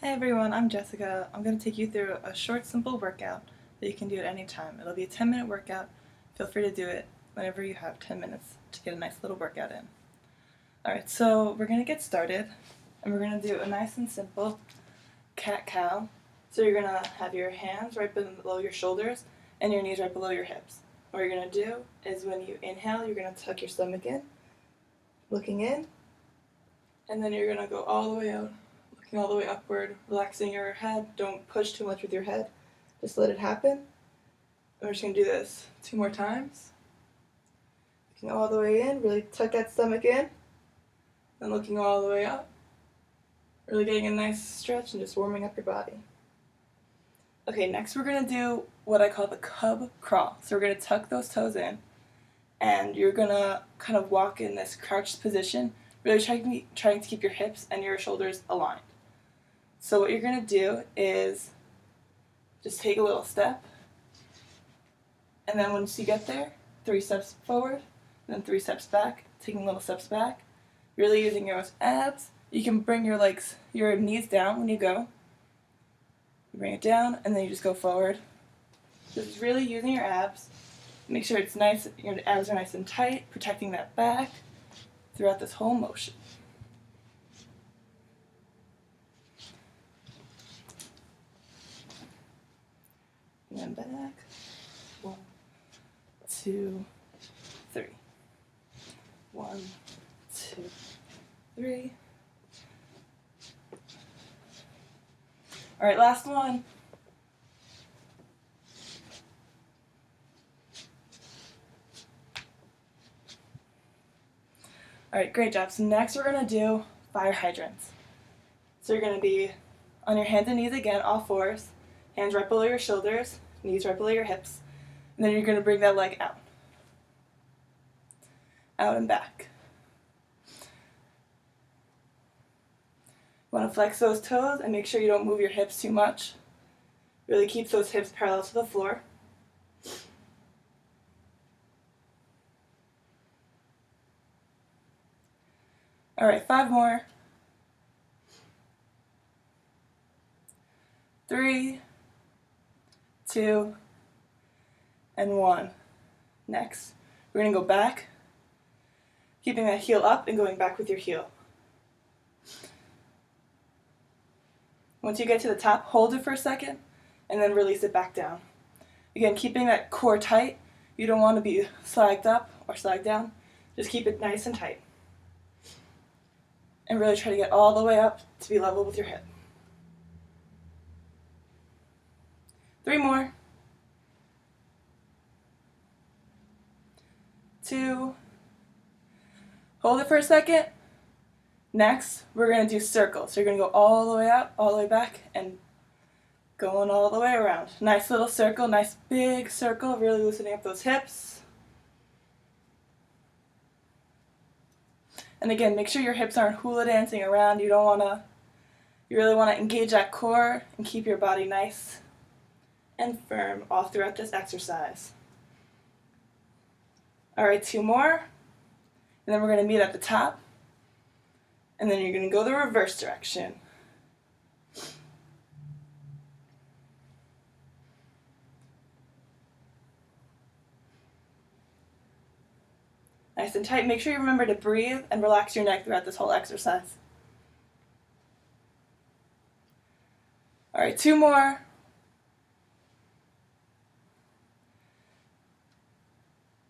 Hey everyone, I'm Jessica. I'm going to take you through a short, simple workout that you can do at any time. It'll be a 10-minute workout. Feel free to do it whenever you have 10 minutes to get a nice little workout in. Alright, so we're going to get started, and we're going to do a nice and simple cat-cow. So you're going to have your hands right below your shoulders and your knees right below your hips. What you're going to do is when you inhale, you're going to tuck your stomach in, looking in, and then you're going to go all the way out. Looking all the way upward, relaxing your head. Don't push too much with your head. Just let it happen. And we're just going to do this 2 more times. Looking all the way in, really tuck that stomach in. Then looking all the way up. Really getting a nice stretch and just warming up your body. Okay, next we're going to do what I call the cub crawl. So we're going to tuck those toes in. And you're going to kind of walk in this crouched position, really trying to keep your hips and your shoulders aligned. So what you're going to do is just take a little step, and then once you get there, 3 steps forward, and then 3 steps back, taking little steps back, really using your abs. You can bring your knees down when you go. You bring it down, and then you just go forward. Just really using your abs. Make sure it's nice, your abs are nice and tight, protecting that back throughout this whole motion. And back. 1, 2, 3. 1, 2, 3. Alright, last one. Alright, great job. So next we're going to do fire hydrants. So you're going to be on your hands and knees again, all fours. Hands right below your shoulders, knees right below your hips. And then you're going to bring that leg out. Out and back. You want to flex those toes and make sure you don't move your hips too much. Really keep those hips parallel to the floor. Alright, 5 more. 3, 2, and 1. Next, we're going to go back, keeping that heel up and going back with your heel. Once you get to the top, hold it for a second, and then release it back down. Again, keeping that core tight. You don't want to be slagged up or slagged down. Just keep it nice and tight. And really try to get all the way up to be level with your hip. 3 more. 2. Hold it for a second. Next, we're going to do circles. So you're going to go all the way up, all the way back, and going all the way around. Nice little circle, nice big circle, really loosening up those hips. And again, make sure your hips aren't hula dancing around. You really want to engage that core and keep your body nice and firm all throughout this exercise. Alright, 2 more. And then we're going to meet at the top. And then you're going to go the reverse direction. Nice and tight. Make sure you remember to breathe and relax your neck throughout this whole exercise. Alright, 2 more.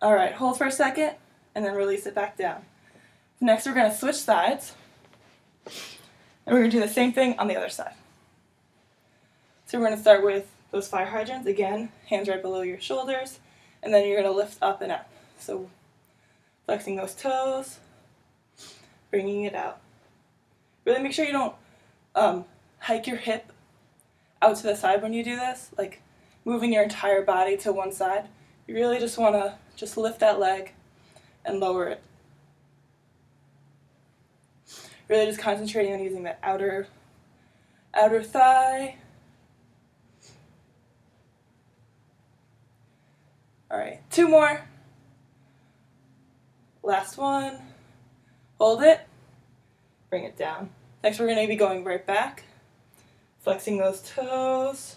Alright, hold for a second and then release it back down. Next, we're going to switch sides. And we're going to do the same thing on the other side. So we're going to start with those fire hydrants. Again, hands right below your shoulders. And then you're going to lift up and out. So flexing those toes, bringing it out. Really make sure you don't hike your hip out to the side when you do this, like moving your entire body to one side. You really just want to just lift that leg and lower it. Really just concentrating on using that outer thigh. Alright, 2 more. Last one. Hold it. Bring it down. Next we're going to be going right back. Flexing those toes,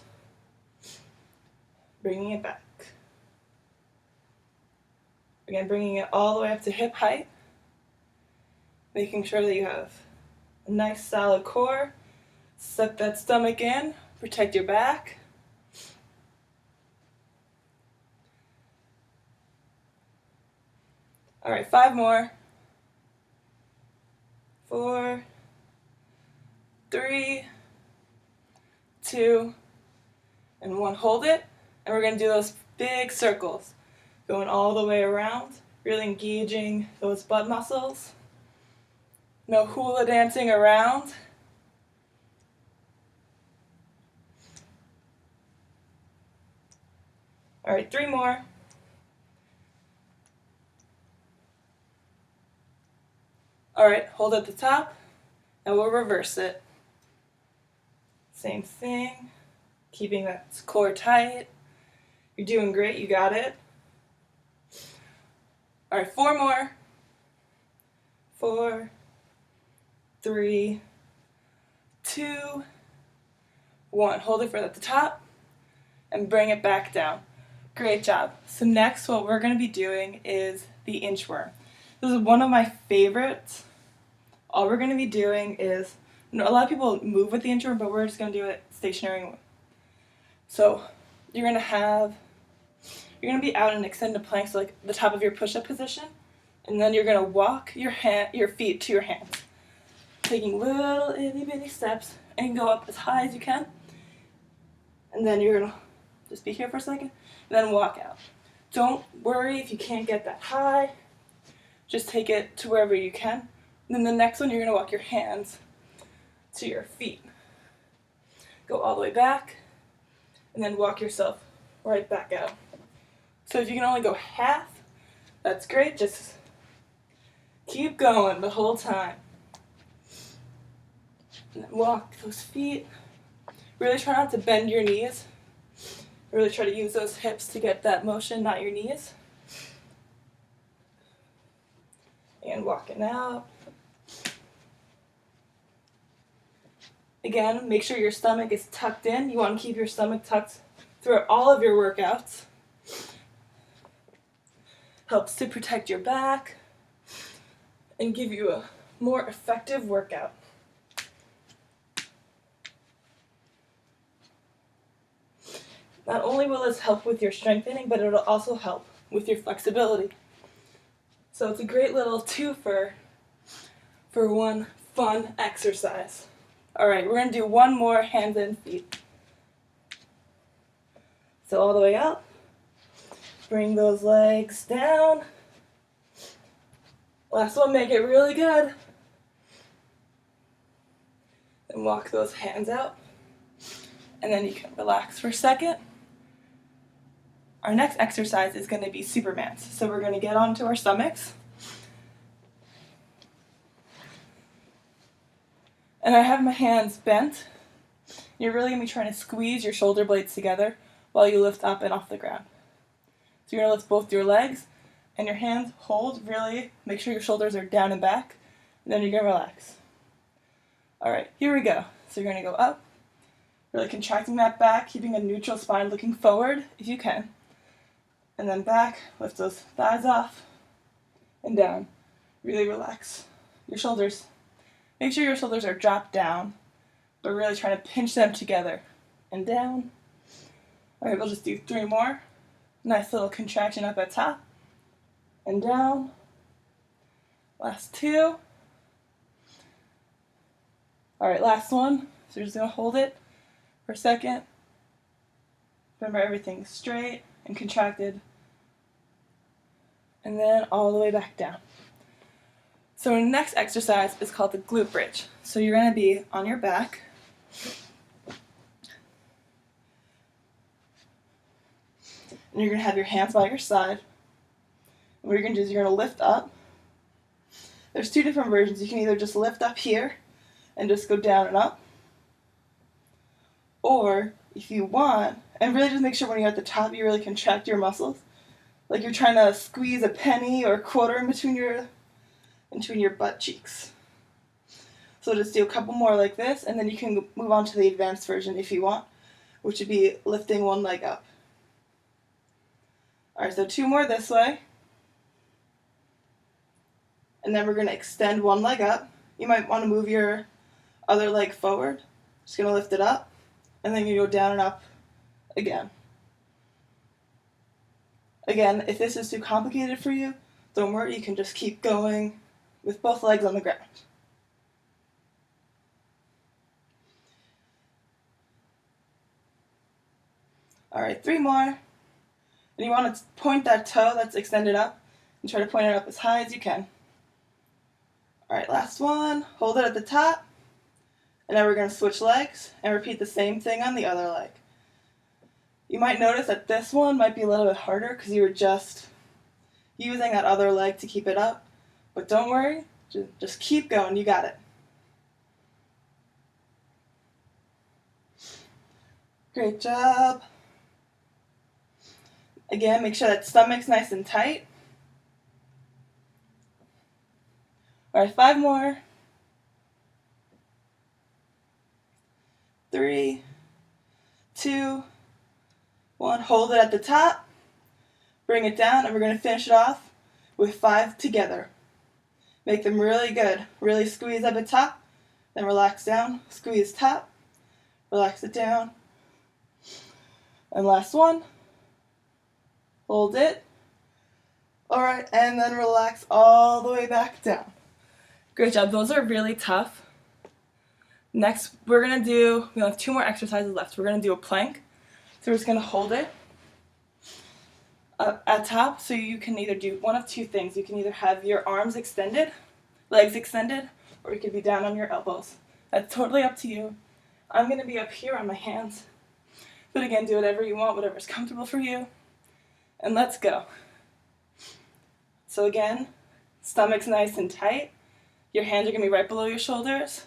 bringing it back. Again, bringing it all the way up to hip height, making sure that you have a nice solid core. Suck that stomach in, protect your back. All right, 5 more. 4, 3, 2, and 1. Hold it, and we're going to do those big circles, going all the way around, really engaging those butt muscles. No hula dancing around. All right, 3 more. All right, hold at the top, and we'll reverse it. Same thing, keeping that core tight. You're doing great, you got it. All right, 4 more. 4, 3, 2, 1. Hold it for at the top, and bring it back down. Great job. So next, what we're going to be doing is the inchworm. This is one of my favorites. All we're going to be doing is, a lot of people move with the inchworm, but we're just going to do it stationary. So you're going to be out in extended plank, so like the top of your push-up position, and then you're going to walk your feet to your hands, taking little itty-bitty steps, and go up as high as you can. And then you're going to just be here for a second, and then walk out. Don't worry if you can't get that high. Just take it to wherever you can. And then the next one, you're going to walk your hands to your feet. Go all the way back, and then walk yourself right back out. So if you can only go half, that's great. Just keep going the whole time. And then walk those feet. Really try not to bend your knees. Really try to use those hips to get that motion, not your knees. And walking out. Again, make sure your stomach is tucked in. You want to keep your stomach tucked throughout all of your workouts. Helps to protect your back and give you a more effective workout. Not only will this help with your strengthening, but it'll also help with your flexibility. So it's a great little twofer for one fun exercise. All right, we're going to do one more hands and feet. So all the way up. Bring those legs down. Last one, make it really good. And walk those hands out. And then you can relax for a second. Our next exercise is going to be Supermans. So we're going to get onto our stomachs. And I have my hands bent. You're really going to be trying to squeeze your shoulder blades together while you lift up and off the ground. So you're going to lift both your legs and your hands. Hold, really. Make sure your shoulders are down and back. And then you're going to relax. All right, here we go. So you're going to go up. Really contracting that back, keeping a neutral spine, looking forward if you can. And then back, lift those thighs off and down. Really relax your shoulders. Make sure your shoulders are dropped down, but really trying to pinch them together and down. All right, we'll just do 3 more. Nice little contraction up at top and down. Last 2. All right, last one. So you're just going to hold it for a second. Remember, everything's straight and contracted. And then all the way back down. So our next exercise is called the glute bridge. So you're going to be on your back. And you're going to have your hands by your side. And what you're going to do is you're going to lift up. There's 2 different versions. You can either just lift up here and just go down and up. Or if you want, and really just make sure when you're at the top you really contract your muscles. Like you're trying to squeeze a penny or a quarter in between your butt cheeks. So just do a couple more like this, and then you can move on to the advanced version if you want, which would be lifting one leg up. Alright, so 2 more this way. And then we're going to extend one leg up. You might want to move your other leg forward. Just going to lift it up, and then you go down and up again. Again, if this is too complicated for you, don't worry, you can just keep going with both legs on the ground. Alright, 3 more. And you want to point that toe that's extended up and try to point it up as high as you can. Alright, last one. Hold it at the top. And now we're going to switch legs and repeat the same thing on the other leg. You might notice that this one might be a little bit harder because you were just using that other leg to keep it up. But don't worry, just keep going, you got it. Great job. Again, make sure that stomach's nice and tight. Alright, 5 more. 3, 2, 1. Hold it at the top. Bring it down, and we're going to finish it off with 5 together. Make them really good. Really squeeze at the top, then relax down. Squeeze top, relax it down. And last one. Hold it. Alright, and then relax all the way back down. Great job. Those are really tough. Next, we have 2 more exercises left. We're going to do a plank. So we're just going to hold it up at top. So you can either do one of 2 things. You can either have your arms extended, legs extended, or you could be down on your elbows. That's totally up to you. I'm going to be up here on my hands. But again, do whatever you want, whatever's comfortable for you. And let's go. So again, stomach's nice and tight. Your hands are going to be right below your shoulders.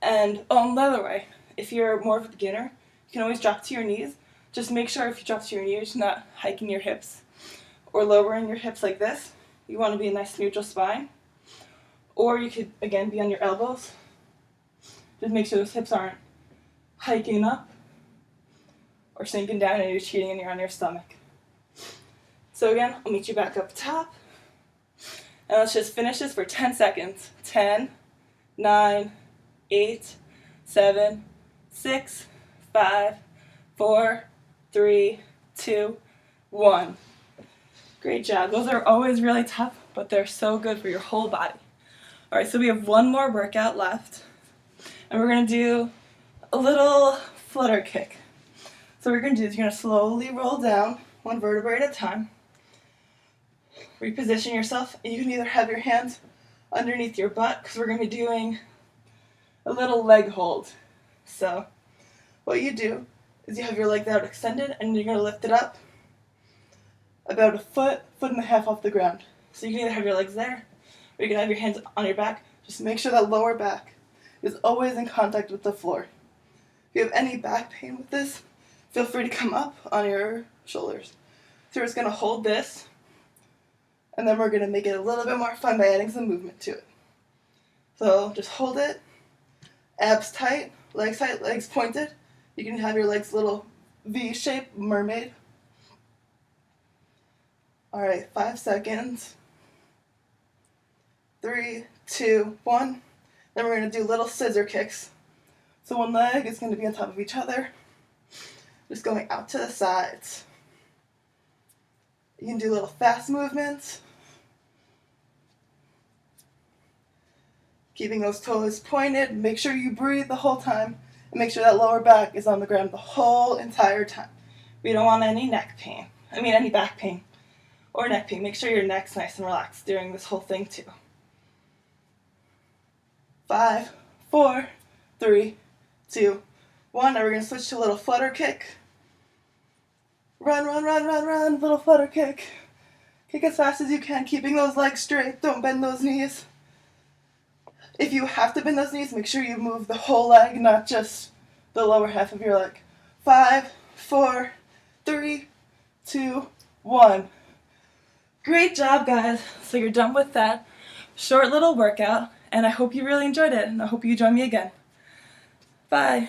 And the other way, if you're more of a beginner, you can always drop to your knees. Just make sure if you drop to your knees, you're not hiking your hips or lowering your hips like this. You want to be a nice neutral spine. Or you could, again, be on your elbows. Just make sure those hips aren't hiking up or sinking down and you're cheating and you're on your stomach. So again, I'll meet you back up top. And let's just finish this for 10 seconds. 10, 9, 8, 7, 6, 5, 4, 3, 2, 1. Great job. Those are always really tough, but they're so good for your whole body. Alright, so we have 1 more workout left. And we're going to do a little flutter kick. So what we're going to do is you're going to slowly roll down 1 vertebrae at a time. Reposition yourself, and you can either have your hands underneath your butt, because we're going to be doing a little leg hold. So what you do is you have your legs out extended, and you're going to lift it up about a foot and a half off the ground. So you can either have your legs there, or you can have your hands on your back. Just make sure that lower back is always in contact with the floor. If you have any back pain with this, feel free to come up on your shoulders. So we're just going to hold this, and then we're going to make it a little bit more fun by adding some movement to it. So just hold it, abs tight, legs pointed. You can have your legs little V-shaped, mermaid. Alright, 5 seconds. 3, 2, 1. Then we're going to do little scissor kicks. So one leg is going to be on top of each other, just going out to the sides. You can do little fast movements, keeping those toes pointed. Make sure you breathe the whole time, and make sure that lower back is on the ground the whole entire time. We don't want any back pain or neck pain. Make sure your neck's nice and relaxed during this whole thing too. 5, 4, 3, 2, 1. Now we're going to switch to a little flutter kick. Run, run, run, run, run, little flutter kick. Kick as fast as you can, keeping those legs straight. Don't bend those knees. If you have to bend those knees, make sure you move the whole leg, not just the lower half of your leg. 5, 4, 3, 2, 1. Great job, guys. So you're done with that short little workout. and I hope you really enjoyed it, and I hope you join me again. Bye!